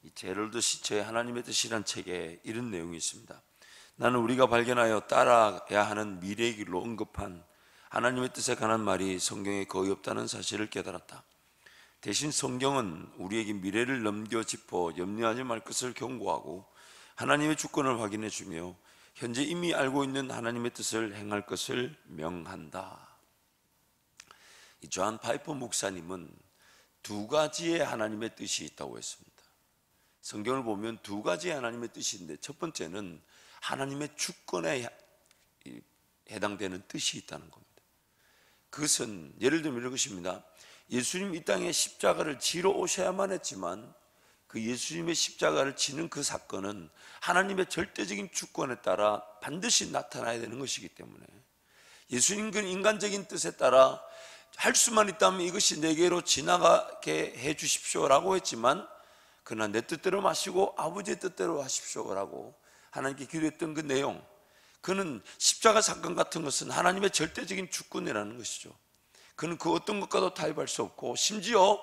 이 제럴드 시처의 하나님의 뜻이란 책에 이런 내용이 있습니다. 나는 우리가 발견하여 따라야 하는 미래의 길로 언급한 하나님의 뜻에 관한 말이 성경에 거의 없다는 사실을 깨달았다. 대신 성경은 우리에게 미래를 넘겨 짚어 염려하지 말 것을 경고하고 하나님의 주권을 확인해 주며 현재 이미 알고 있는 하나님의 뜻을 행할 것을 명한다. 이 존 파이퍼 목사님은 두 가지의 하나님의 뜻이 있다고 했습니다. 성경을 보면 두 가지의 하나님의 뜻인데, 첫 번째는 하나님의 주권에 해당되는 뜻이 있다는 겁니다. 그것은 예를 들면 이런 것입니다. 예수님 이 땅에 십자가를 지러 오셔야만 했지만 그 예수님의 십자가를 지는 그 사건은 하나님의 절대적인 주권에 따라 반드시 나타나야 되는 것이기 때문에, 예수님 그 인간적인 뜻에 따라 할 수만 있다면 이것이 내게로 지나가게 해 주십시오라고 했지만, 그러나 내 뜻대로 마시고 아버지의 뜻대로 하십시오라고 하나님께 기도했던 그 내용, 그는 십자가 사건 같은 것은 하나님의 절대적인 주권이라는 것이죠. 그는 그 어떤 것과도 타협할 수 없고, 심지어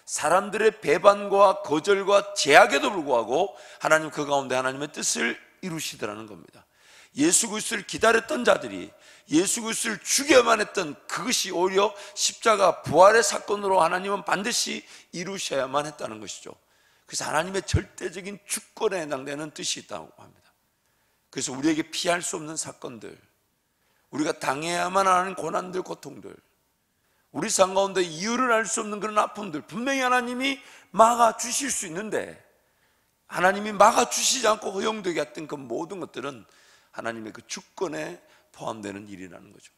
사람들의 배반과 거절과 제약에도 불구하고 하나님 그 가운데 하나님의 뜻을 이루시더라는 겁니다. 예수 그리스도를 기다렸던 자들이 예수 그리스도를 죽여야만 했던 그것이 오히려 십자가 부활의 사건으로 하나님은 반드시 이루셔야만 했다는 것이죠. 그래서 하나님의 절대적인 주권에 해당되는 뜻이 있다고 합니다. 그래서 우리에게 피할 수 없는 사건들, 우리가 당해야만 하는 고난들, 고통들, 우리 삶 가운데 이유를 알 수 없는 그런 아픔들, 분명히 하나님이 막아주실 수 있는데 하나님이 막아주시지 않고 허용되게 했던 그 모든 것들은 하나님의 그 주권에 포함되는 일이라는 거죠.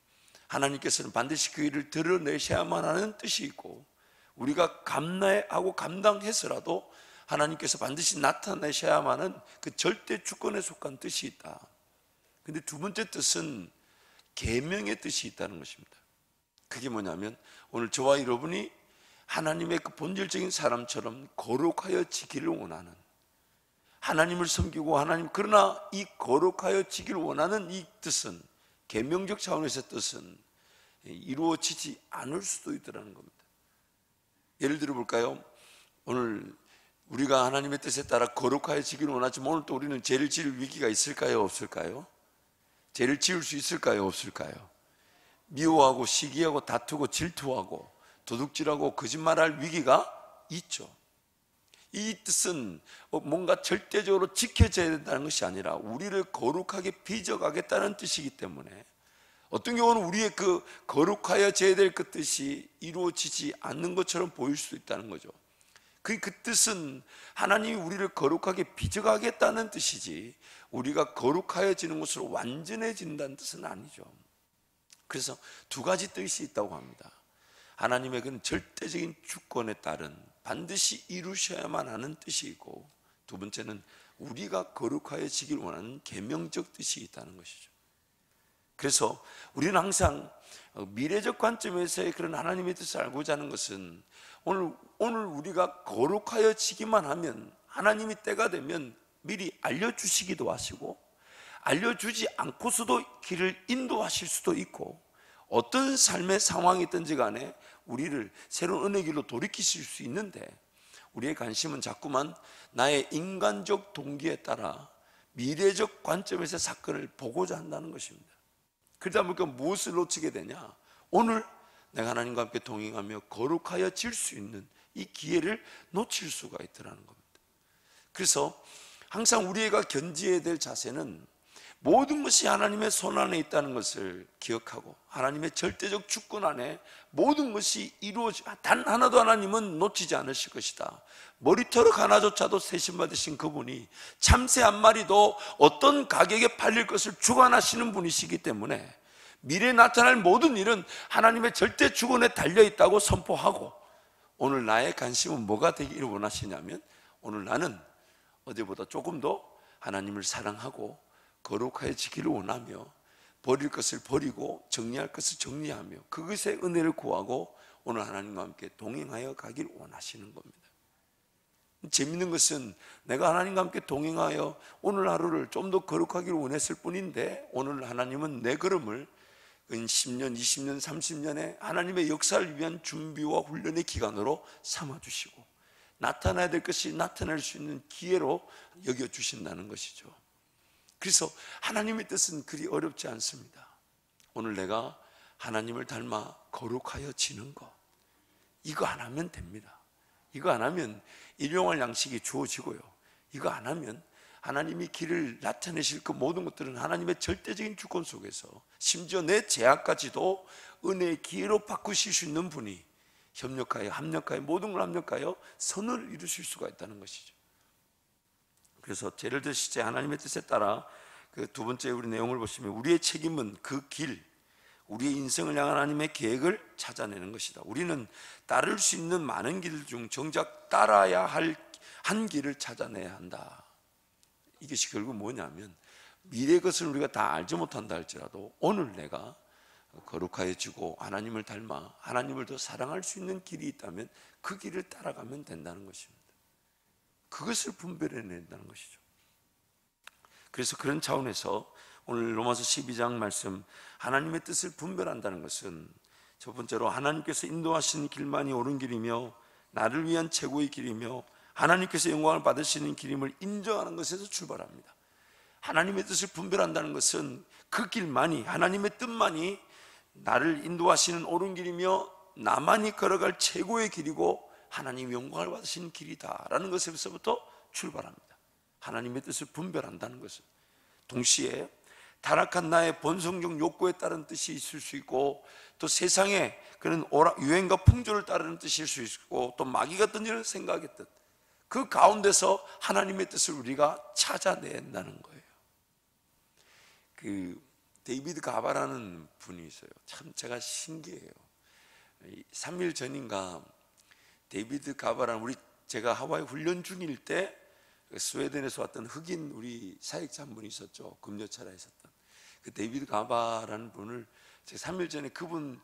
하나님께서는 반드시 그 일을 드러내셔야만 하는 뜻이 있고, 우리가 감내하고 감당해서라도 하나님께서 반드시 나타내셔야만 하는 그 절대 주권에 속한 뜻이 있다. 근데 두 번째 뜻은 계명의 뜻이 있다는 것입니다. 그게 뭐냐면, 오늘 저와 여러분이 하나님의 그 본질적인 사람처럼 거룩하여 지기를 원하는, 하나님을 섬기고 그러나 이 거룩하여 지기를 원하는 이 뜻은, 계명적 차원에서의 뜻은 이루어지지 않을 수도 있다는 겁니다. 예를 들어 볼까요? 오늘 우리가 하나님의 뜻에 따라 거룩하여 지기를 원하지만 오늘 또 우리는 죄를 지을 위기가 있을까요? 없을까요? 죄를 지을 수 있을까요? 없을까요? 미워하고 시기하고 다투고 질투하고 도둑질하고 거짓말할 위기가 있죠. 이 뜻은 뭔가 절대적으로 지켜져야 된다는 것이 아니라 우리를 거룩하게 빚어가겠다는 뜻이기 때문에, 어떤 경우는 우리의 그 거룩하여져야 될 그 뜻이 이루어지지 않는 것처럼 보일 수도 있다는 거죠. 그 뜻은 하나님이 우리를 거룩하게 빚어가겠다는 뜻이지, 우리가 거룩하여지는 것으로 완전해진다는 뜻은 아니죠. 그래서 두 가지 뜻이 있다고 합니다. 하나님의 그 절대적인 주권에 따른 반드시 이루셔야만 하는 뜻이 있고, 두 번째는 우리가 거룩하여지길 원하는 계명적 뜻이 있다는 것이죠. 그래서 우리는 항상 미래적 관점에서의 그런 하나님의 뜻을 알고자 하는 것은, 오늘 우리가 거룩하여지기만 하면 하나님이 때가 되면 미리 알려주시기도 하시고, 알려주지 않고서도 길을 인도하실 수도 있고, 어떤 삶의 상황이 있든지 간에 우리를 새로운 은혜의 길로 돌이키실 수 있는데, 우리의 관심은 자꾸만 나의 인간적 동기에 따라 미래적 관점에서 사건을 보고자 한다는 것입니다. 그러다 보니까 무엇을 놓치게 되냐? 오늘 내가 하나님과 함께 동행하며 거룩하여질 수 있는 이 기회를 놓칠 수가 있더라는 겁니다. 그래서 항상 우리가 견지해야 될 자세는 모든 것이 하나님의 손 안에 있다는 것을 기억하고, 하나님의 절대적 주권 안에 모든 것이 단 하나도 하나님은 놓치지 않으실 것이다. 머리털 하나조차도 세심받으신 그분이 참새 한 마리도 어떤 가격에 팔릴 것을 주관하시는 분이시기 때문에, 미래에 나타날 모든 일은 하나님의 절대 주권에 달려있다고 선포하고, 오늘 나의 관심은 뭐가 되기를 원하시냐면, 오늘 나는 어제보다 조금 더 하나님을 사랑하고 거룩해지기를 원하며, 버릴 것을 버리고 정리할 것을 정리하며 그것의 은혜를 구하고 오늘 하나님과 함께 동행하여 가기를 원하시는 겁니다. 재밌는 것은 내가 하나님과 함께 동행하여 오늘 하루를 좀 더 거룩하기를 원했을 뿐인데, 오늘 하나님은 내 걸음을 10년, 20년, 30년의 하나님의 역사를 위한 준비와 훈련의 기간으로 삼아주시고, 나타나야 될 것이 나타날 수 있는 기회로 여겨주신다는 것이죠. 그래서 하나님의 뜻은 그리 어렵지 않습니다. 오늘 내가 하나님을 닮아 거룩하여지는 것, 이거 안 하면 됩니다. 이거 안 하면 일용할 양식이 주어지고요, 이거 안 하면 하나님이 길을 나타내실 그 모든 것들은 하나님의 절대적인 주권 속에서 심지어 내 죄악까지도 은혜의 기회로 바꾸실 수 있는 분이 협력하여 합력하여 모든 걸 합력하여 선을 이루실 수가 있다는 것이죠. 그래서 죄를 드실 때 하나님의 뜻에 따라 그 두 번째 우리 내용을 보시면 우리의 책임은 그 길, 우리의 인생을 향한 하나님의 계획을 찾아내는 것이다. 우리는 따를 수 있는 많은 길 중 정작 따라야 할 한 길을 찾아내야 한다. 이것이 결국 뭐냐면 미래의 것을 우리가 다 알지 못한다 할지라도 오늘 내가 거룩하여지고 하나님을 닮아 하나님을 더 사랑할 수 있는 길이 있다면 그 길을 따라가면 된다는 것입니다. 그것을 분별해낸다는 것이죠. 그래서 그런 차원에서 오늘 로마서 12장 말씀, 하나님의 뜻을 분별한다는 것은 첫 번째로 하나님께서 인도하시는 길만이 옳은 길이며 나를 위한 최고의 길이며 하나님께서 영광을 받으시는 길임을 인정하는 것에서 출발합니다. 하나님의 뜻을 분별한다는 것은 그 길만이, 하나님의 뜻만이 나를 인도하시는 옳은 길이며 나만이 걸어갈 최고의 길이고 하나님 영광을 받으시는 길이다라는 것에서부터 출발합니다. 하나님의 뜻을 분별한다는 것은 동시에 타락한 나의 본성적 욕구에 따른 뜻이 있을 수 있고, 또 세상의 그런 유행과 풍조를 따르는 뜻일 수 있고, 또 마귀가 던지는 생각의 뜻, 그 가운데서 하나님의 뜻을 우리가 찾아낸다는 거예요. 그 데이비드 가바라는 분이 있어요. 참 제가 신기해요. 3일 전인가 데이비드 가바라는 제가 하와이 훈련 중일 때 스웨덴에서 왔던 흑인 우리 사역자 한 분이 있었죠. 금요철에 있었던 그 데이비드 가바라는 분을 제가 3일 전에 그분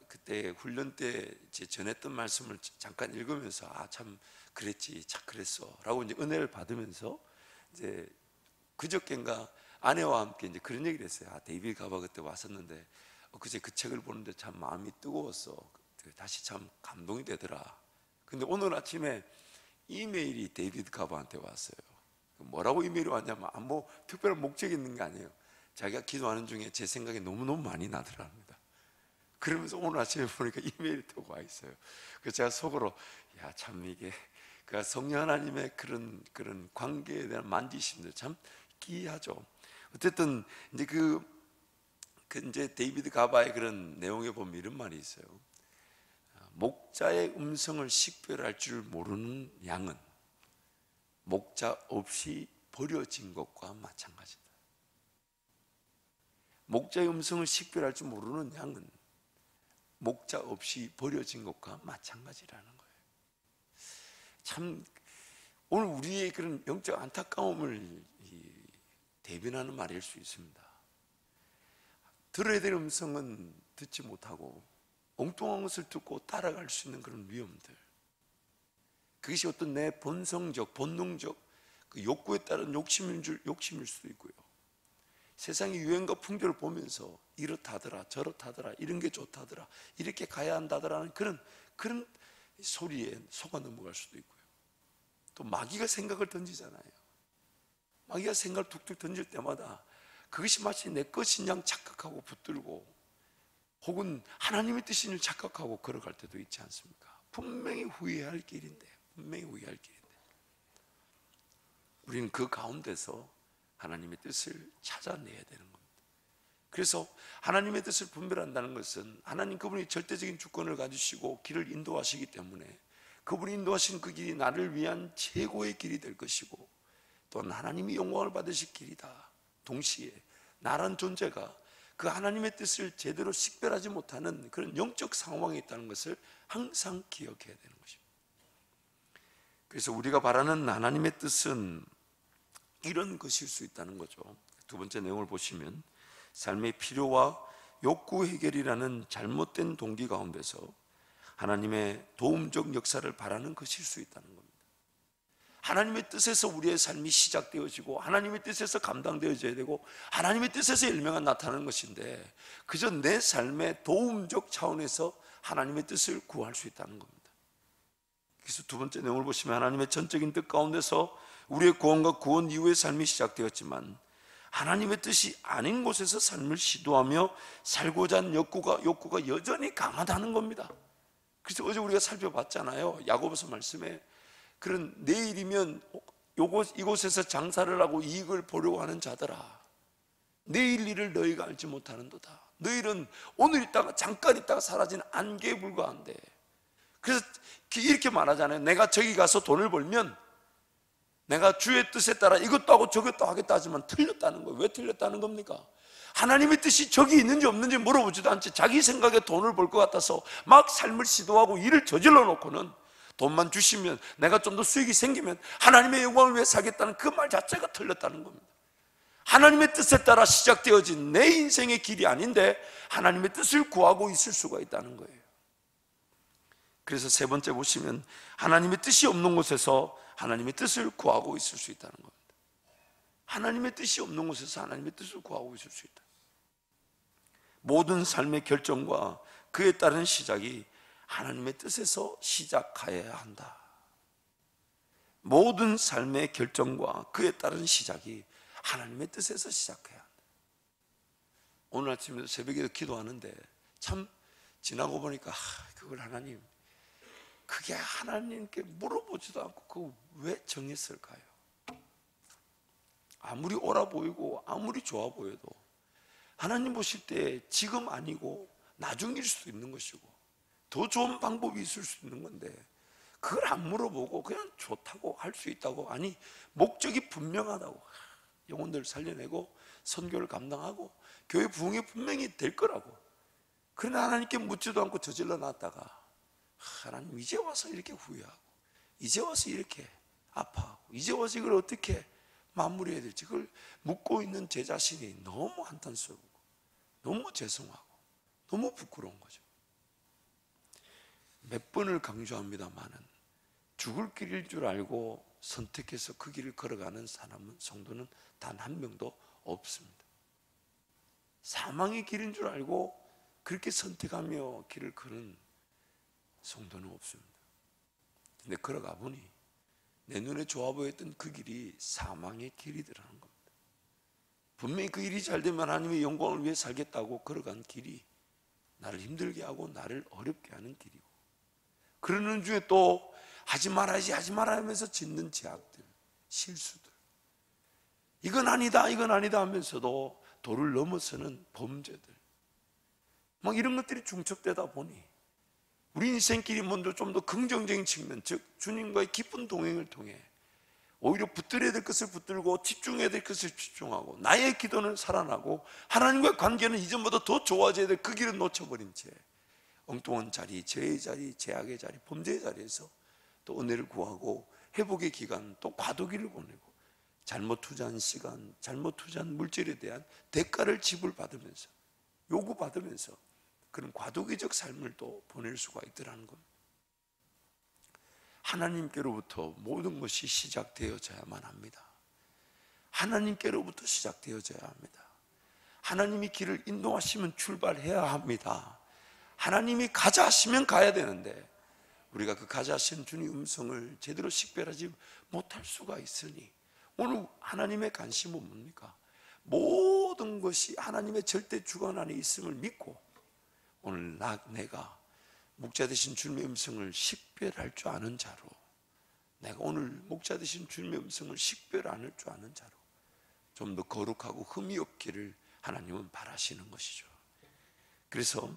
그때 훈련 때 제 전했던 말씀을 잠깐 읽으면서 참 그랬지, 참 그랬어 라고 이제 은혜를 받으면서 이제 그저께인가 아내와 함께 이제 그런 얘기를 했어요. 데이비드 가바 그때 왔었는데 그제 그 책을 보는데 참 마음이 뜨거웠어. 다시 참 감동이 되더라. 근데 오늘 아침에 이메일이 데이비드 가바한테 왔어요. 뭐라고 이메일이 왔냐면 뭐 특별한 목적이 있는 게 아니에요. 자기가 기도하는 중에 제 생각이 너무너무 많이 나더랍니다. 그러면서 오늘 아침에 보니까 이메일이 또 와 있어요. 그래서 제가 속으로 참 이게 그 성령 하나님의 그런 관계에 대한 만지심들 참 기이하죠. 어쨌든 이제 이제 데이비드 가바의 그런 내용에 보면 이런 말이 있어요. 목자의 음성을 식별할 줄 모르는 양은 목자 없이 버려진 것과 마찬가지다. 목자의 음성을 식별할 줄 모르는 양은 목자 없이 버려진 것과 마찬가지라는 거예요. 참 오늘 우리의 그런 영적 안타까움을 대변하는 말일 수 있습니다. 들어야 될 음성은 듣지 못하고 엉뚱한 것을 듣고 따라갈 수 있는 그런 위험들, 그것이 어떤 내 본성적, 본능적 그 욕구에 따른 욕심일 수도 있고요. 세상의 유행과 풍조를 보면서 이렇다더라 저렇다더라 이런 게 좋다더라 이렇게 가야 한다더라는 그런 소리에 속아 넘어갈 수도 있고요. 또 마귀가 생각을 던지잖아요. 마귀가 생각을 툭툭 던질 때마다 그것이 마치 내 것인 양 착각하고 붙들고, 혹은 하나님의 뜻인 줄 착각하고 걸어갈 때도 있지 않습니까? 분명히 후회할 길인데, 우리는 그 가운데서 하나님의 뜻을 찾아내야 되는 겁니다. 그래서 하나님의 뜻을 분별한다는 것은 하나님 그분이 절대적인 주권을 가지시고 길을 인도하시기 때문에 그분이 인도하신 그 길이 나를 위한 최고의 길이 될 것이고, 또한 하나님이 영광을 받으실 길이다. 동시에 나란 존재가 그 하나님의 뜻을 제대로 식별하지 못하는 그런 영적 상황에 있다는 것을 항상 기억해야 되는 것입니다. 그래서 우리가 바라는 하나님의 뜻은 이런 것일 수 있다는 거죠. 두 번째 내용을 보시면 삶의 필요와 욕구 해결이라는 잘못된 동기 가운데서 하나님의 도움적 역사를 바라는 것일 수 있다는 겁니다. 하나님의 뜻에서 우리의 삶이 시작되어지고 하나님의 뜻에서 감당되어져야 되고 하나님의 뜻에서 열매가 나타나는 것인데, 그저 내 삶의 도움적 차원에서 하나님의 뜻을 구할 수 있다는 겁니다. 그래서 두 번째 내용을 보시면 하나님의 전적인 뜻 가운데서 우리의 구원과 구원 이후의 삶이 시작되었지만 하나님의 뜻이 아닌 곳에서 삶을 시도하며 살고자 하는 욕구가 여전히 강하다는 겁니다. 그래서 어제 우리가 살펴봤잖아요. 야고보서 말씀에 그런 내일이면 이곳에서 장사를 하고 이익을 보려고 하는 자들아, 내일 일을 너희가 알지 못하는도다. 너희는 오늘 있다가 잠깐 있다가 사라지는 안개에 불과한데. 그래서 이렇게 말하잖아요. 내가 저기 가서 돈을 벌면 내가 주의 뜻에 따라 이것도 하고 저것도 하겠다 하지만 틀렸다는 거예요. 왜 틀렸다는 겁니까? 하나님의 뜻이 저기 있는지 없는지 물어보지도 않지 자기 생각에 돈을 벌 것 같아서 막 삶을 시도하고 일을 저질러 놓고는 돈만 주시면 내가 좀 더 수익이 생기면 하나님의 영광을 위해 살겠다는 그 말 자체가 틀렸다는 겁니다. 하나님의 뜻에 따라 시작되어진 내 인생의 길이 아닌데 하나님의 뜻을 구하고 있을 수가 있다는 거예요. 그래서 세 번째 보시면 하나님의 뜻이 없는 곳에서 하나님의 뜻을 구하고 있을 수 있다는 겁니다. 하나님의 뜻이 없는 곳에서 하나님의 뜻을 구하고 있을 수 있다. 모든 삶의 결정과 그에 따른 시작이 하나님의 뜻에서 시작하여야 한다. 모든 삶의 결정과 그에 따른 시작이 하나님의 뜻에서 시작해야 한다. 오늘 아침에 새벽에 기도하는데 참 지나고 보니까 그걸 하나님, 그게 하나님께 물어보지도 않고 그거 왜 정했을까요? 아무리 옳아 보이고 아무리 좋아 보여도 하나님 보실 때 지금 아니고 나중일 수도 있는 것이고 더 좋은 방법이 있을 수 있는 건데 그걸 안 물어보고 그냥 좋다고 할 수 있다고, 아니 목적이 분명하다고, 영혼들을 살려내고 선교를 감당하고 교회 부흥이 분명히 될 거라고, 그러나 하나님께 묻지도 않고 저질러 놨다가 하나님 이제 와서 이렇게 후회하고 이제 와서 이렇게 아파하고 이제 와서 이걸 어떻게 마무리해야 될지 그걸 묻고 있는 제 자신이 너무 한탄스럽고 너무 죄송하고 너무 부끄러운 거죠. 몇 번을 강조합니다마는 죽을 길일 줄 알고 선택해서 그 길을 걸어가는 사람은, 성도는 단 한 명도 없습니다. 사망의 길인 줄 알고 그렇게 선택하며 길을 걷는 성도는 없습니다. 근데 걸어가 보니 내 눈에 좋아 보였던 그 길이 사망의 길이더라는 겁니다. 분명히 그 일이 잘 되면 하나님의 영광을 위해 살겠다고 걸어간 길이 나를 힘들게 하고 나를 어렵게 하는 길이고, 그러는 중에 또 하지 말아야지 하면서 짓는 죄악들, 실수들, 이건 아니다 하면서도 도를 넘어서는 범죄들, 막 이런 것들이 중첩되다 보니 우리 인생길이 먼저 좀 더 긍정적인 측면, 즉 주님과의 깊은 동행을 통해 오히려 붙들어야 될 것을 붙들고 집중해야 될 것을 집중하고 나의 기도는 살아나고 하나님과의 관계는 이전보다 더 좋아져야 될 그 길을 놓쳐버린 채 엉뚱한 자리, 죄의 자리, 죄악의 자리, 범죄의 자리에서 또 은혜를 구하고 회복의 기간, 또 과도기를 보내고 잘못 투자한 시간, 잘못 투자한 물질에 대한 대가를 지불받으면서 요구받으면서 그런 과도기적 삶을 또 보낼 수가 있더라는 겁니다. 하나님께로부터 모든 것이 시작되어져야만 합니다. 하나님께로부터 시작되어져야 합니다. 하나님이 길을 인도하시면 출발해야 합니다. 하나님이 가자 하시면 가야 되는데 우리가 그 가자 하시는 주님 음성을 제대로 식별하지 못할 수가 있으니 오늘 하나님의 관심은 뭡니까? 모든 것이 하나님의 절대 주관 안에 있음을 믿고 오늘 내가 목자 되신 주님의 음성을 식별할 줄 아는 자로, 내가 오늘 목자 되신 주님의 음성을 식별할 줄 아는 자로 좀 더 거룩하고 흠이 없기를 하나님은 바라시는 것이죠. 그래서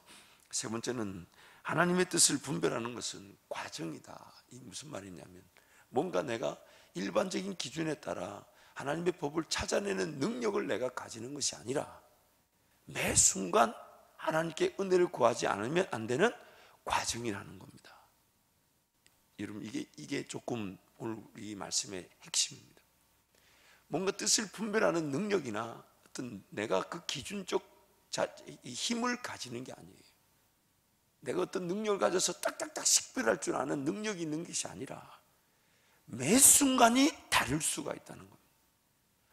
세 번째는 하나님의 뜻을 분별하는 것은 과정이다. 이 무슨 말이냐면 뭔가 내가 일반적인 기준에 따라 하나님의 법을 찾아내는 능력을 내가 가지는 것이 아니라 매 순간 하나님께 은혜를 구하지 않으면 안 되는 과정이라는 겁니다. 여러분 이게 조금 오늘 이 말씀의 핵심입니다. 뭔가 뜻을 분별하는 능력이나 어떤 내가 그 기준적 힘을 가지는 게 아니에요. 내가 어떤 능력을 가져서 딱딱딱 식별할 줄 아는 능력이 있는 것이 아니라 매 순간이 다를 수가 있다는 겁니다.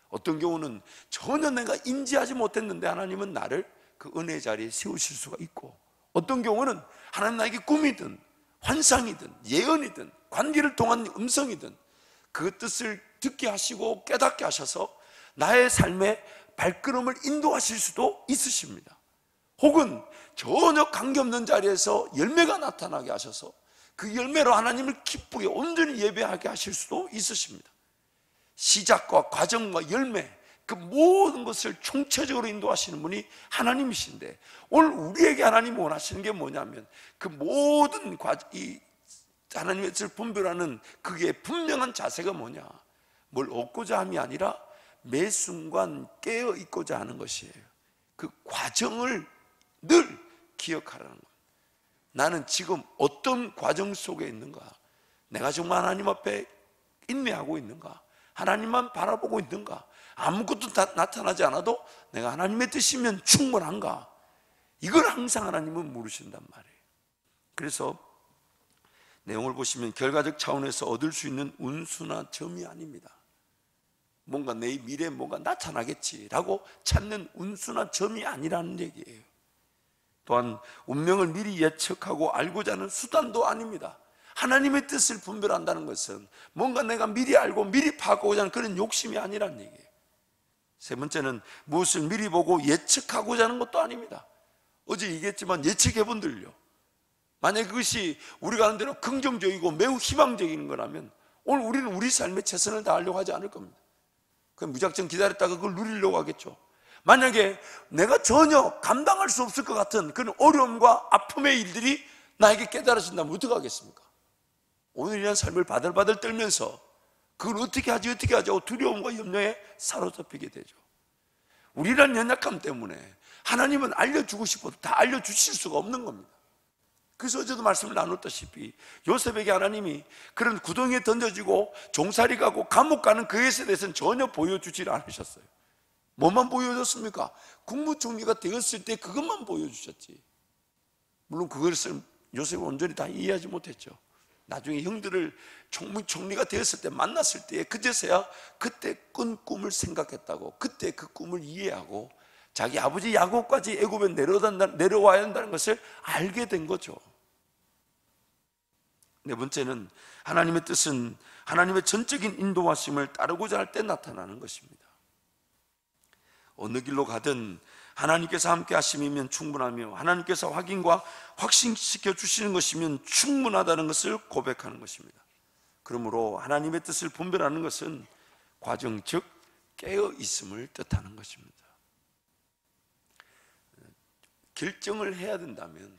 어떤 경우는 전혀 내가 인지하지 못했는데 하나님은 나를 그 은혜의 자리에 세우실 수가 있고, 어떤 경우는 하나님 나에게 꿈이든 환상이든 예언이든 관계를 통한 음성이든 그 뜻을 듣게 하시고 깨닫게 하셔서 나의 삶의 발걸음을 인도하실 수도 있으십니다. 혹은 전혀 관계없는 자리에서 열매가 나타나게 하셔서 그 열매로 하나님을 기쁘게 온전히 예배하게 하실 수도 있으십니다. 시작과 과정과 열매, 그 모든 것을 총체적으로 인도하시는 분이 하나님이신데, 오늘 우리에게 하나님이 원하시는 게 뭐냐면 그 모든 하나님의 뜻을 분별하는 그게 분명한 자세가 뭐냐, 뭘 얻고자 함이 아니라 매 순간 깨어 있고자 하는 것이에요. 그 과정을 늘 기억하라는 거예요. 나는 지금 어떤 과정 속에 있는가? 내가 정말 하나님 앞에 인내하고 있는가? 하나님만 바라보고 있는가? 아무것도 나타나지 않아도 내가 하나님의 뜻이면 충분한가? 이걸 항상 하나님은 물으신단 말이에요. 그래서 내용을 보시면 결과적 차원에서 얻을 수 있는 운수나 점이 아닙니다. 뭔가 내 미래에 뭔가 나타나겠지라고 찾는 운수나 점이 아니라는 얘기예요. 또한 운명을 미리 예측하고 알고자 하는 수단도 아닙니다. 하나님의 뜻을 분별한다는 것은 뭔가 내가 미리 알고 미리 파악하고자 하는 그런 욕심이 아니라는 얘기예요. 세 번째는 무엇을 미리 보고 예측하고자 하는 것도 아닙니다. 어제 얘기했지만 예측해본들요, 만약 그것이 우리가 하는 대로 긍정적이고 매우 희망적인 거라면 오늘 우리는 우리 삶에 최선을 다하려고 하지 않을 겁니다. 그럼 무작정 기다렸다가 그걸 누리려고 하겠죠. 만약에 내가 전혀 감당할 수 없을 것 같은 그런 어려움과 아픔의 일들이 나에게 깨달아진다면 어떻게 하겠습니까? 오늘이란 삶을 바들바들 떨면서 그걸 어떻게 하지 하고 두려움과 염려에 사로잡히게 되죠. 우리란 연약함 때문에 하나님은 알려주고 싶어도 다 알려주실 수가 없는 겁니다. 그래서 어제도 말씀을 나눴다시피 요셉에게 하나님이 그런 구덩이에 던져지고 종살이 가고 감옥 가는 그것에 대해서는 전혀 보여주질 않으셨어요. 뭐만 보여줬습니까? 국무총리가 되었을 때 그것만 보여주셨지. 물론 그것을 요셉은 온전히 다 이해하지 못했죠. 나중에 형들을 총리가 되었을 때 만났을 때 그제서야 그때 꾼 꿈을 생각했다고, 그때 그 꿈을 이해하고 자기 아버지 야곱까지 애굽에 내려와야 한다는 것을 알게 된 거죠. 네 번째는 하나님의 뜻은 하나님의 전적인 인도하심을 따르고자 할 때 나타나는 것입니다. 어느 길로 가든 하나님께서 함께 하심이면 충분하며 하나님께서 확인과 확신시켜 주시는 것이면 충분하다는 것을 고백하는 것입니다. 그러므로 하나님의 뜻을 분별하는 것은 과정, 즉 깨어 있음을 뜻하는 것입니다. 결정을 해야 된다면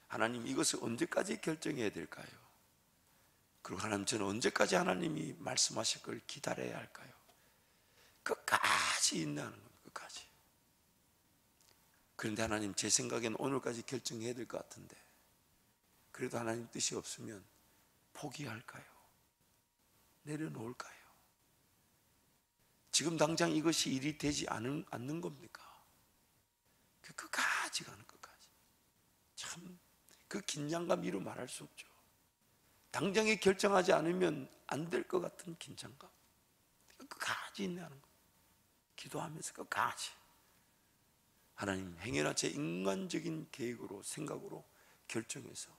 하나님 이것을 언제까지 결정해야 될까요? 그리고 하나님, 저는 언제까지 하나님이 말씀하실 걸 기다려야 할까요? 끝까지 인내하는 겁니다. 끝까지. 그런데 하나님, 제 생각엔 오늘까지 결정해야 될 것 같은데 그래도 하나님 뜻이 없으면 포기할까요? 내려놓을까요? 지금 당장 이것이 일이 되지 않는 겁니까? 끝까지 가는, 끝까지. 참 그 긴장감 이루 말할 수 없죠. 당장에 결정하지 않으면 안 될 것 같은 긴장감, 끝까지 인내하는 것, 기도하면서 끝까지. 하나님, 행여나 제 인간적인 계획으로 생각으로 결정해서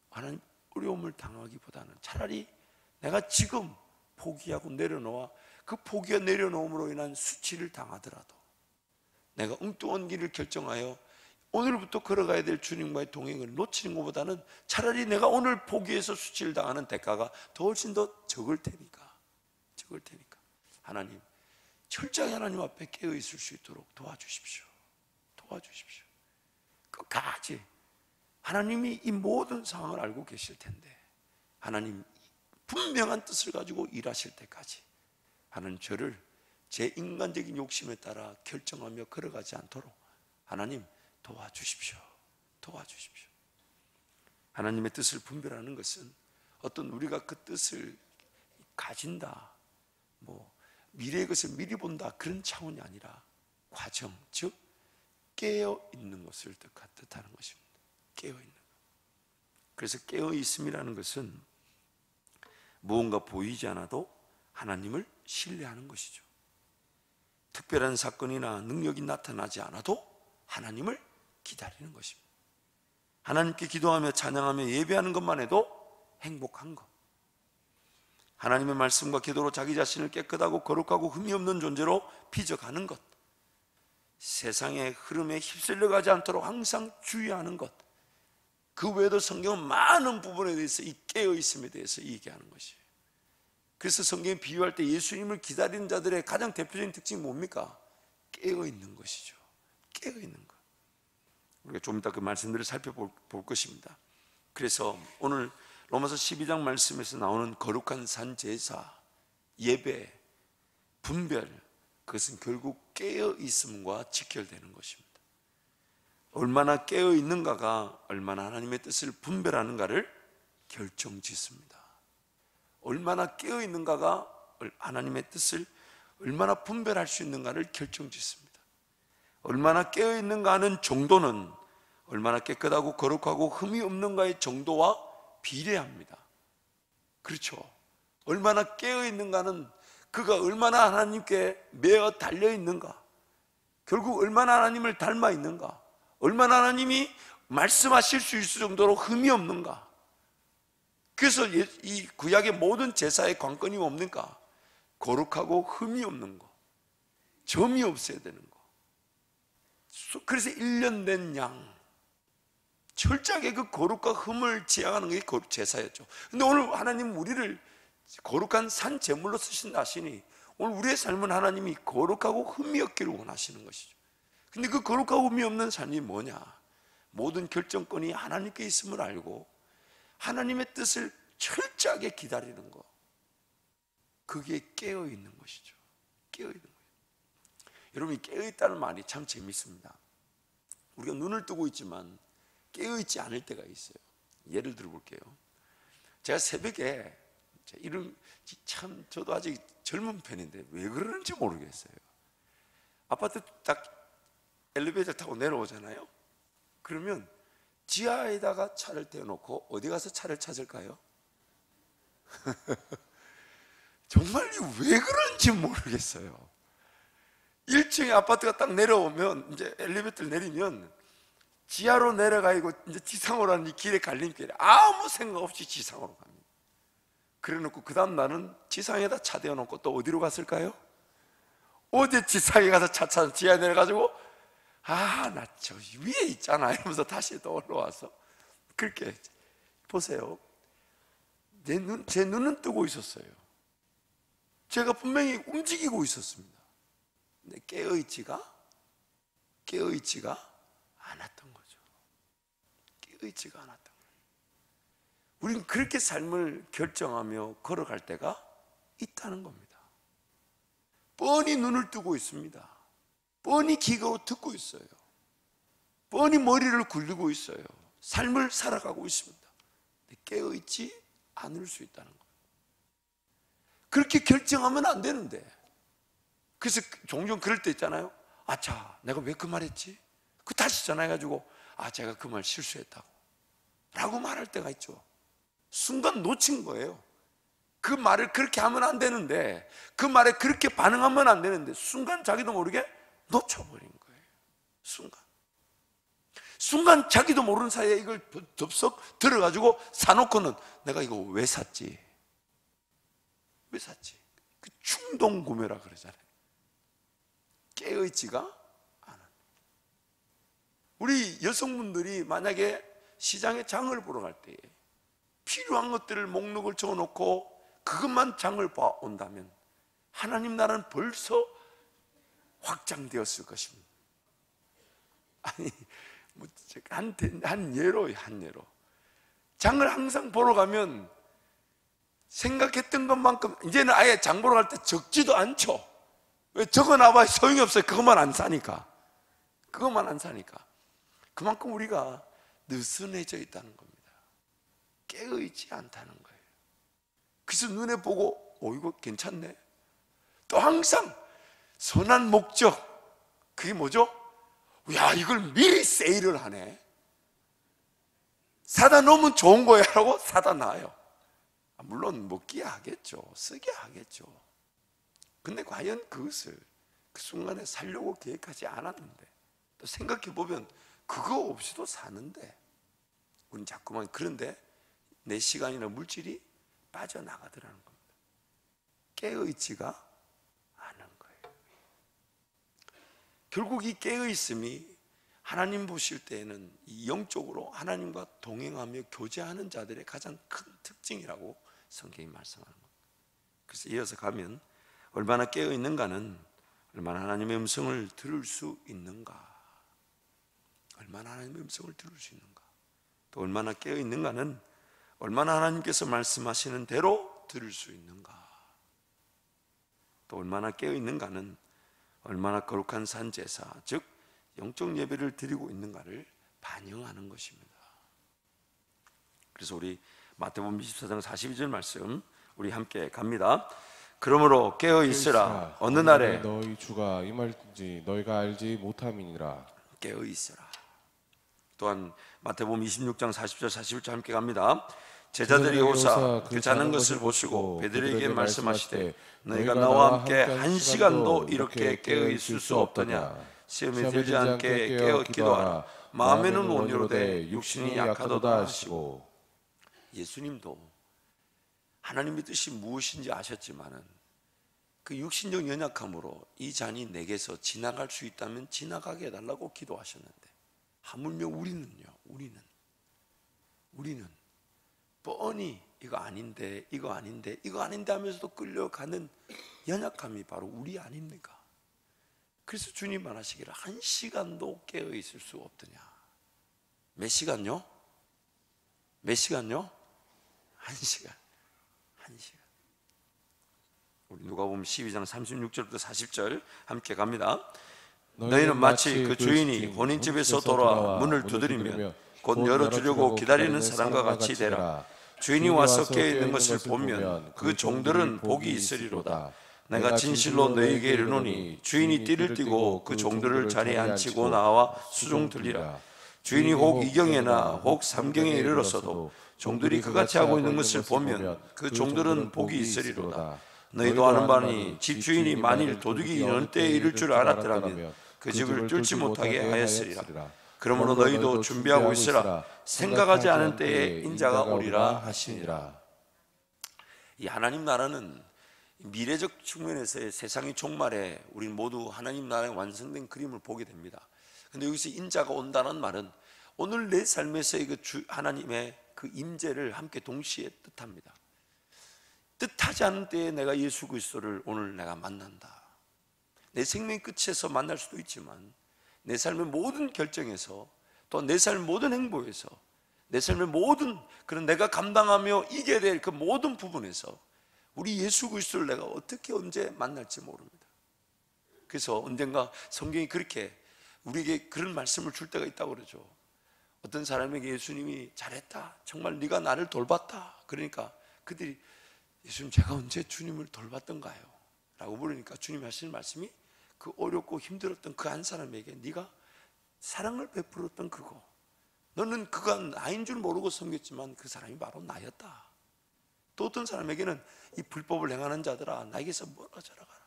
하나님 어려움을 당하기보다는 차라리 내가 지금 포기하고 내려놓아 그 포기와 내려놓음으로 인한 수치를 당하더라도 내가 엉뚱한 길을 결정하여 오늘부터 걸어가야 될 주님과의 동행을 놓치는 것보다는 차라리 내가 오늘 포기해서 수치를 당하는 대가가 훨씬 더 적을 테니까 하나님, 철저히 하나님 앞에 깨어 있을 수 있도록 도와주십시오. 끝까지. 하나님이 이 모든 상황을 알고 계실 텐데 하나님 분명한 뜻을 가지고 일하실 때까지 하나님, 저를 제 인간적인 욕심에 따라 결정하며 걸어가지 않도록 하나님 도와주십시오. 하나님의 뜻을 분별하는 것은 어떤 우리가 그 뜻을 가진다, 미래의 것을 미리 본다, 그런 차원이 아니라 과정, 즉 깨어 있는 것을 뜻하는 것입니다. 깨어 있는 것. 그래서 깨어 있음이라는 것은 무언가 보이지 않아도 하나님을 신뢰하는 것이죠. 특별한 사건이나 능력이 나타나지 않아도 하나님을 기다리는 것입니다. 하나님께 기도하며 찬양하며 예배하는 것만 해도 행복한 것. 하나님의 말씀과 기도로 자기 자신을 깨끗하고 거룩하고 흠이 없는 존재로 빚어가는 것. 세상의 흐름에 휩쓸려가지 않도록 항상 주의하는 것. 그 외에도 성경은 많은 부분에 대해서 이 깨어있음에 대해서 얘기하는 것이에요. 그래서 성경이 비유할 때 예수님을 기다리는 자들의 가장 대표적인 특징이 뭡니까? 깨어있는 것이죠. 깨어있는 것. 우리가 좀 이따 그 말씀들을 살펴볼 것입니다. 그래서 오늘 로마서 12장 말씀에서 나오는 거룩한 산 제사, 예배, 분별, 그것은 결국 깨어있음과 직결되는 것입니다. 얼마나 깨어있는가가 얼마나 하나님의 뜻을 분별하는가를 결정짓습니다. 얼마나 깨어있는가가 하나님의 뜻을 얼마나 분별할 수 있는가를 결정짓습니다. 얼마나 깨어있는가 하는 정도는 얼마나 깨끗하고 거룩하고 흠이 없는가의 정도와 비례합니다. 그렇죠? 얼마나 깨어있는가는 그가 얼마나 하나님께 매어 달려있는가, 결국 얼마나 하나님을 닮아 있는가, 얼마나 하나님이 말씀하실 수 있을 정도로 흠이 없는가. 그래서 이 구약의 모든 제사의 관건이 뭡니까? 거룩하고 흠이 없는 거, 점이 없어야 되는 거. 그래서 1년 된 양, 철저하게 그 거룩과 흠을 지향하는 게 거룩 제사였죠. 근데 오늘 하나님은 우리를 거룩한 산 제물로 쓰신다 하시니 오늘 우리의 삶은 하나님이 거룩하고 흠이 없기를 원하시는 것이죠. 근데 그 거룩하고 흠이 없는 삶이 뭐냐? 모든 결정권이 하나님께 있음을 알고 하나님의 뜻을 철저하게 기다리는 것, 그게 깨어있는 것이죠. 깨어있는 거예요. 여러분, 깨어있다는 말이 참 재밌습니다. 우리가 눈을 뜨고 있지만 깨어있지 않을 때가 있어요. 예를 들어 볼게요. 제가 새벽에, 이름 참 저도 아직 젊은 편인데 왜 그러는지 모르겠어요. 아파트 딱 엘리베이터 타고 내려오잖아요. 그러면 지하에다가 차를 태워놓고 어디 가서 차를 찾을까요? 정말 왜 그런지 모르겠어요. 1층에 아파트가 딱 내려오면, 이제 엘리베이터를 내리면 지하로 내려가고 이제 지상으로 하는 이 길의 갈림길에 아무 생각 없이 지상으로 갑니다. 그래 놓고 그 다음 날은 지상에다 차 대어놓고 또 어디로 갔을까요? 어제 지상에 가서 차 찾아 지하에 내려가지고 나 저 위에 있잖아 이러면서 다시 또 올라와서 그렇게. 보세요, 제 눈은 뜨고 있었어요. 제가 분명히 움직이고 있었습니다. 근데 깨어있지가 않았던 거죠. 깨어있지가 않았던 거예요. 우리는 그렇게 삶을 결정하며 걸어갈 때가 있다는 겁니다. 뻔히 눈을 뜨고 있습니다. 뻔히 귀가 듣고 있어요. 뻔히 머리를 굴리고 있어요. 삶을 살아가고 있습니다. 깨어있지 않을 수 있다는 거예요. 그렇게 결정하면 안 되는데, 그래서 종종 그럴 때 있잖아요. 아차, 내가 왜 그 말했지? 그 다시 전화해가지고 제가 그 말 실수했다고 라고 말할 때가 있죠. 순간 놓친 거예요. 그 말을 그렇게 하면 안 되는데, 그 말에 그렇게 반응하면 안 되는데 순간 자기도 모르게 놓쳐버린 거예요. 순간 자기도 모르는 사이에 이걸 덥석 들어가지고 사놓고는 내가 이거 왜 샀지? 그 충동 구매라 그러잖아요. 깨어있지가 않아. 우리 여성분들이 만약에 시장에 장을 보러 갈 때에 필요한 것들을 목록을 적어놓고 그것만 장을 봐 온다면 하나님 나라는 벌써 확장되었을 것입니다. 아니, 한 예로 장을 항상 보러 가면 생각했던 것만큼 이제는 아예 장 보러 갈 때 적지도 않죠. 왜? 적어놔봐 소용이 없어요. 그것만 안 사니까. 그만큼 우리가 느슨해져 있다는 겁니다. 깨어있지 않다는 거예요. 그래서 눈에 보고 이거 괜찮네. 또 항상 선한 목적, 그게 뭐죠? 야, 이걸 미리 세일을 하네. 사다 놓으면 좋은 거야 라고 사다 놔요. 물론 먹기야 하겠죠. 쓰게 하겠죠. 근데 과연 그것을 그 순간에 살려고 계획하지 않았는데, 또 생각해 보면 그거 없이도 사는데 우린 자꾸만 그런데 내 시간이나 물질이 빠져나가더라는 겁니다. 깨어있지가 않은 거예요. 결국 이 깨어있음이 하나님 보실 때에는 이 영적으로 하나님과 동행하며 교제하는 자들의 가장 큰 특징이라고 성경이 말씀하는 겁니다. 그래서 이어서 가면 얼마나 깨어있는가는 얼마나 하나님의 음성을 들을 수 있는가, 얼마나 하나님의 음성을 들을 수 있는가, 또 얼마나 깨어있는가는 얼마나 하나님께서 말씀하시는 대로 들을 수 있는가, 또 얼마나 깨어있는가는 얼마나 거룩한 산제사, 즉 영적 예배를 드리고 있는가를 반영하는 것입니다. 그래서 우리 마태복음 24장 42절 말씀 우리 함께 갑니다. 그러므로 깨어 있으라. 어느 날에 너희 주가 임할지 너희가 알지 못함이니라. 깨어 있으라. 또한 마태복음 26장 40절 41절 함께 갑니다. 제자들이 오사 그 자는 것을 보시고 베드로에게 말씀하시되 너희가 나와 함께 한 시간도 이렇게 깨어 있을 수 없더냐. 시험에 들지 않게 깨어 기도하라. 마음에는 온유로되 육신이 약하도다 하시고. 예수님도 하나님의 뜻이 무엇인지 아셨지만은 그 육신적 연약함으로 이 잔이 내게서 지나갈 수 있다면 지나가게 해달라고 기도하셨는데, 하물며 우리는요, 우리는 뻔히 이거 아닌데 하면서도 끌려가는 연약함이 바로 우리 아닙니까? 그래서 주님 말하시기를 한 시간도 깨어 있을 수 없더냐. 몇 시간요? 몇 시간요? 한 시간. 우리 누가복음 12장 36절부터 40절 함께 갑니다. 너희는 마치 그 주인이 본인 집에서 돌아와 문을 두드리면 곧 열어주려고 기다리는 사람과 같이 되라. 주인이 와서 깨어있는 것을 보면 그 종들은 복이 있으리로다. 내가 진실로 너희에게 이르노니 주인이 띠를 띠고 그 종들을 자리에 앉히고 나와 수종 들리라. 주인이 혹 이경에나 혹 삼경에 이르렀어도 종들이 그같이 하고 있는 것을 보면 그 종들은 복이 있으리로다. 너희도 아는 바니 집주인이 만일 도둑이 어느 때에 이를 줄 알았더라면 그 집을 뚫지 못하게 하였으리라. 그러므로 너희도 준비하고 있으라. 생각하지 않은 때에 인자가 오리라 하시니라. 이 하나님 나라는 미래적 측면에서의 세상의 종말에 우리 모두 하나님 나라의 완성된 그림을 보게 됩니다. 근데 여기서 인자가 온다는 말은 오늘 내 삶에서의 그 하나님의 그 임재를 함께 동시에 뜻합니다. 뜻하지 않은 때에 내가 예수 그리스도를 오늘 내가 만난다. 내 생명의 끝에서 만날 수도 있지만 내 삶의 모든 결정에서, 또 내 삶의 모든 행보에서, 내 삶의 모든 그런 내가 감당하며 이겨야 될 그 모든 부분에서 우리 예수 그리스도를 내가 어떻게 언제 만날지 모릅니다. 그래서 언젠가 성경이 그렇게 우리에게 그런 말씀을 줄 때가 있다고 그러죠. 어떤 사람에게 예수님이 잘했다, 정말 네가 나를 돌봤다. 그러니까 그들이 예수님 제가 언제 주님을 돌봤던가요? 라고 물으니까 주님이 하시는 말씀이 그 어렵고 힘들었던 그 한 사람에게 네가 사랑을 베풀었던 그거, 너는 그가 나인 줄 모르고 섬겼지만 그 사람이 바로 나였다. 또 어떤 사람에게는 이 불법을 행하는 자들아 나에게서 멀어져라 가라.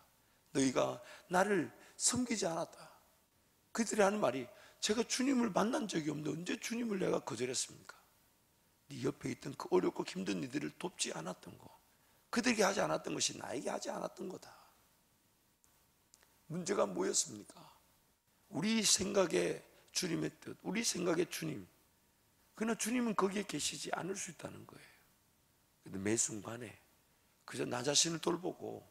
너희가 나를 섬기지 않았다. 그들이 하는 말이 제가 주님을 만난 적이 없는데 언제 주님을 내가 거절했습니까? 네 옆에 있던 그 어렵고 힘든 이들을 돕지 않았던 거, 그들에게 하지 않았던 것이 나에게 하지 않았던 거다. 문제가 뭐였습니까? 우리 생각의 주님의 뜻, 우리 생각의 주님, 그러나 주님은 거기에 계시지 않을 수 있다는 거예요. 근데 매 순간에 그저 나 자신을 돌보고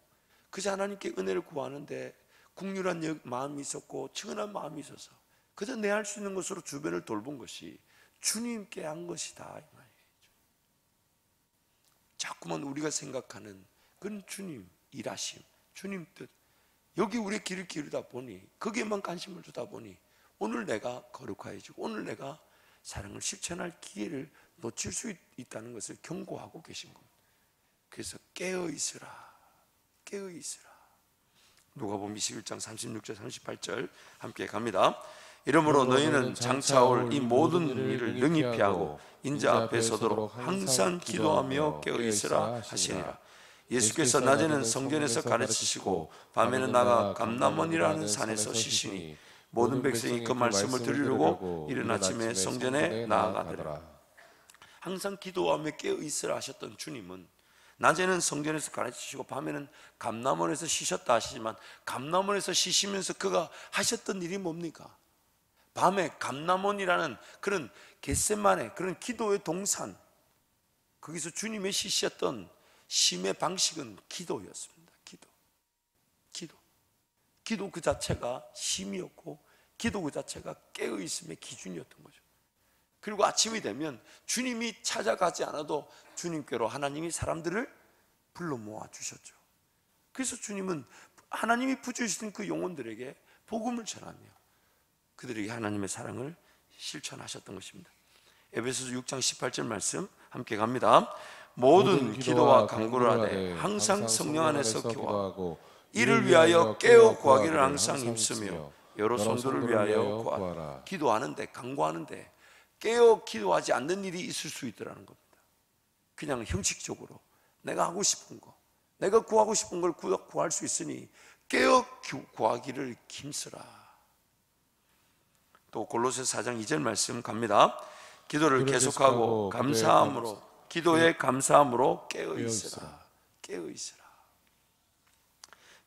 그저 하나님께 은혜를 구하는데 국률한 마음이 있었고 측은한 마음이 있어서 그저 내 할 수 있는 것으로 주변을 돌본 것이 주님께 한 것이다 이 말이에요. 자꾸만 우리가 생각하는 그런 주님 일하심, 주님 뜻, 여기 우리의 길을 기르다 보니, 거기에만 관심을 두다 보니 오늘 내가 거룩해지고 오늘 내가 사랑을 실천할 기회를 놓칠 수 있다는 것을 경고하고 계신 겁니다. 그래서 깨어있으라, 깨어있으라. 누가복음 21장 36절 38절 함께 갑니다. 이러므로 너희는 장차 올 이 모든 일을 능히 피하고 인자 앞에 서도록 항상 기도하며 깨어있으라 하시니라. 예수께서 낮에는 성전에서 가르치시고 밤에는 나가 감람원이라는 산에서 쉬시니 모든 백성이 그 말씀을 들으려고 이른 아침에 성전에 나아가더라. 항상 기도하며 깨어 있으라 하셨던 주님은 낮에는 성전에서 가르치시고 밤에는 감람원에서 쉬셨다 하시지만 감람원에서 쉬시면서 그가 하셨던 일이 뭡니까? 밤에 감람원이라는 그런 겟세마네 그런 기도의 동산, 거기서 주님의 쉬셨던 쉼의 방식은 기도였습니다. 기도 그 자체가 쉼이었고 기도 그 자체가 깨어있음의 기준이었던 거죠. 그리고 아침이 되면 주님이 찾아가지 않아도 주님께로 하나님이 사람들을 불러 모아 주셨죠. 그래서 주님은 하나님이 부주신 그 영혼들에게 복음을 전하며 그들에게 하나님의 사랑을 실천하셨던 것입니다. 에베소서 6장 18절 말씀 함께 갑니다. 모든 기도와 간구를 하되 항상 성령 안에서 기도하고 이를 위하여 깨어 구하기를 항상 힘쓰며 여러 성도를 위하여 구하라. 기도하는데, 간구하는데 깨어 기도하지 않는 일이 있을 수 있더라는 겁니다. 그냥 형식적으로 내가 하고 싶은 거, 내가 구하고 싶은 걸 구할 수 있으니 깨어 구하기를 힘쓰라. 또 골로새 4장 2절 말씀 갑니다. 기도를 계속하고 감사함으로, 기도에 감사함으로 깨어 있으라. 깨어 있으라.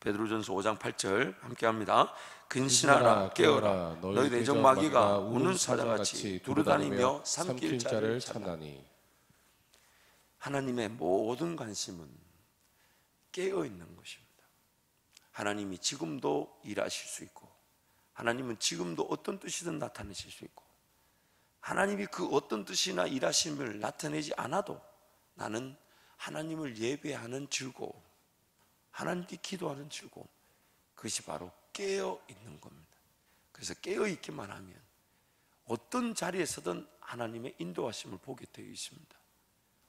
베드로전서 5장 8절 함께 합니다. 근신하라, 깨어라. 너희 내적 마귀가 우는 사자같이 두루다니며 삼킬 자를 찾나니. 하나님의 모든 관심은 깨어 있는 것입니다. 하나님이 지금도 일하실 수 있고, 하나님은 지금도 어떤 뜻이든 나타내실 수 있고, 하나님이 그 어떤 뜻이나 일하심을 나타내지 않아도 나는 하나님을 예배하는 즐거움, 하나님께 기도하는 즐거움, 그것이 바로 깨어 있는 겁니다. 그래서 깨어 있기만 하면 어떤 자리에서든 하나님의 인도하심을 보게 되어 있습니다.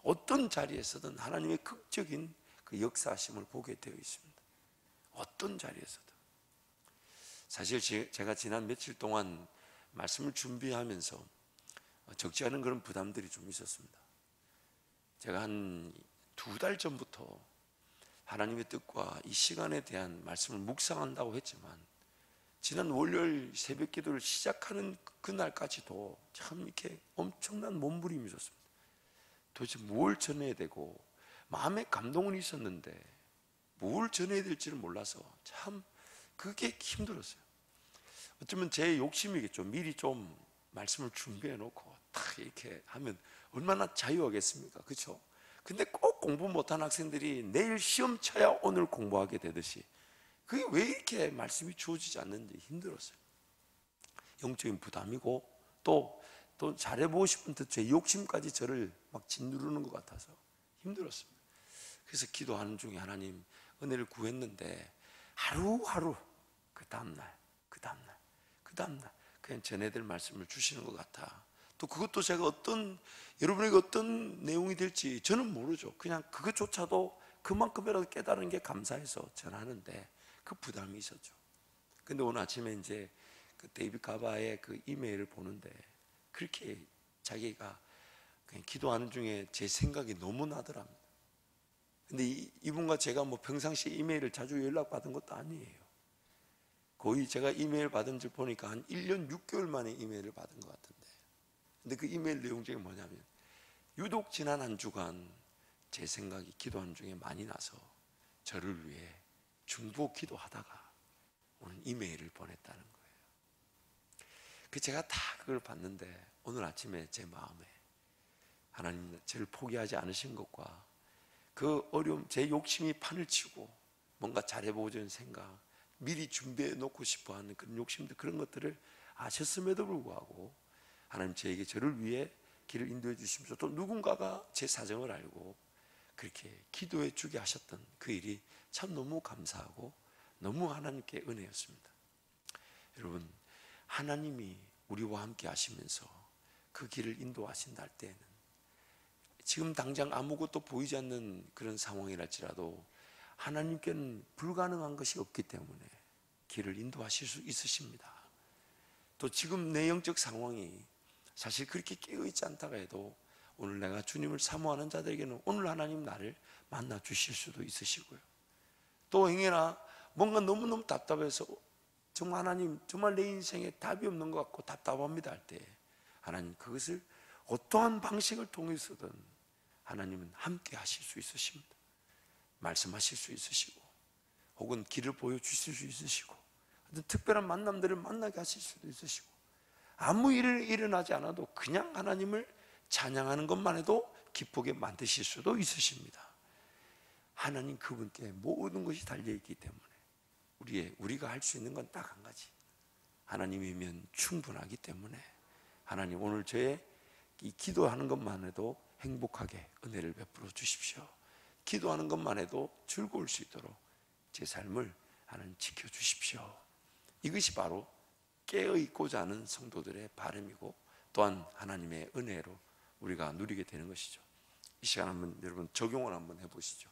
어떤 자리에서든 하나님의 극적인 그 역사하심을 보게 되어 있습니다. 어떤 자리에서든. 사실 제가 지난 며칠 동안 말씀을 준비하면서 적지 않은 그런 부담들이 좀 있었습니다. 제가 한 2달 전부터 하나님의 뜻과 이 시간에 대한 말씀을 묵상한다고 했지만 지난 월요일 새벽 기도를 시작하는 그날까지도 참 이렇게 엄청난 몸부림이 있었습니다. 도대체 뭘 전해야 되고 마음의 감동은 있었는데 뭘 전해야 될지를 몰라서 참 그게 힘들었어요. 어쩌면 제 욕심이겠죠. 미리 좀 말씀을 준비해 놓고 딱 이렇게 하면 얼마나 자유하겠습니까? 그렇죠? 근데 꼭 공부 못한 학생들이 내일 시험 쳐야 오늘 공부하게 되듯이 그게 왜 이렇게 말씀이 주어지지 않는지 힘들었어요. 영적인 부담이고 또 잘해보고 싶은 듯 제 욕심까지 저를 막 짓누르는 것 같아서 힘들었습니다. 그래서 기도하는 중에 하나님 은혜를 구했는데 하루하루 그 다음날 그냥 전해야 될 말씀을 주시는 것 같아. 또 그것도 제가 여러분에게 어떤 내용이 될지 저는 모르죠. 그냥 그것조차도 그만큼이라도 깨달은 게 감사해서 전하는데 그 부담이 있었죠. 근데 오늘 아침에 이제 그 데이비드 가바의 그 이메일을 보는데 그렇게 자기가 그냥 기도하는 중에 제 생각이 너무 나더랍니다. 근데 이분과 제가 뭐 평상시에 이메일을 자주 연락받은 것도 아니에요. 거의 제가 이메일 받은 줄 보니까 한 1년 6개월 만에 이메일을 받은 것 같은데, 근데 그 이메일 내용 중에 뭐냐면 유독 지난 한 주간 제 생각이 기도하는 중에 많이 나서 저를 위해 중보 기도하다가 오늘 이메일을 보냈다는 거예요. 그 제가 다 그걸 봤는데 오늘 아침에 제 마음에 하나님 저를 포기하지 않으신 것과 그 어려움, 제 욕심이 판을 치고 뭔가 잘해보자는 생각, 미리 준비해 놓고 싶어하는 그런 욕심들, 그런 것들을 아셨음에도 불구하고 하나님 저를 위해 길을 인도해 주시면서 또 누군가가 제 사정을 알고 그렇게 기도해 주게 하셨던 그 일이 참 너무 감사하고 너무 하나님께 은혜였습니다. 여러분, 하나님이 우리와 함께 하시면서 그 길을 인도하신다 할 때에는 지금 당장 아무것도 보이지 않는 그런 상황이랄지라도 하나님께는 불가능한 것이 없기 때문에 길을 인도하실 수 있으십니다. 또 지금 내 영적 상황이 사실 그렇게 깨어있지 않다가 해도 오늘 내가 주님을 사모하는 자들에게는 오늘 하나님 나를 만나 주실 수도 있으시고요. 또 행여나 뭔가 너무너무 답답해서 정말 하나님 정말 내 인생에 답이 없는 것 같고 답답합니다 할 때 하나님 그것을 어떠한 방식을 통해서든 하나님은 함께 하실 수 있으십니다. 말씀하실 수 있으시고, 혹은 길을 보여주실 수 있으시고, 어떤 특별한 만남들을 만나게 하실 수도 있으시고, 아무 일이 일어나지 않아도 그냥 하나님을 찬양하는 것만 해도 기쁘게 만드실 수도 있으십니다. 하나님 그분께 모든 것이 달려있기 때문에 우리가 할 수 있는 건 딱 한 가지, 하나님이면 충분하기 때문에 하나님 오늘 저의 이 기도하는 것만 해도 행복하게 은혜를 베풀어 주십시오. 기도하는 것만 해도 즐거울 수 있도록 제 삶을 하나님 지켜주십시오. 이것이 바로 깨어있고자 하는 성도들의 바람이고, 또한 하나님의 은혜로 우리가 누리게 되는 것이죠. 이 시간 한번 여러분 적용을 한번 해보시죠.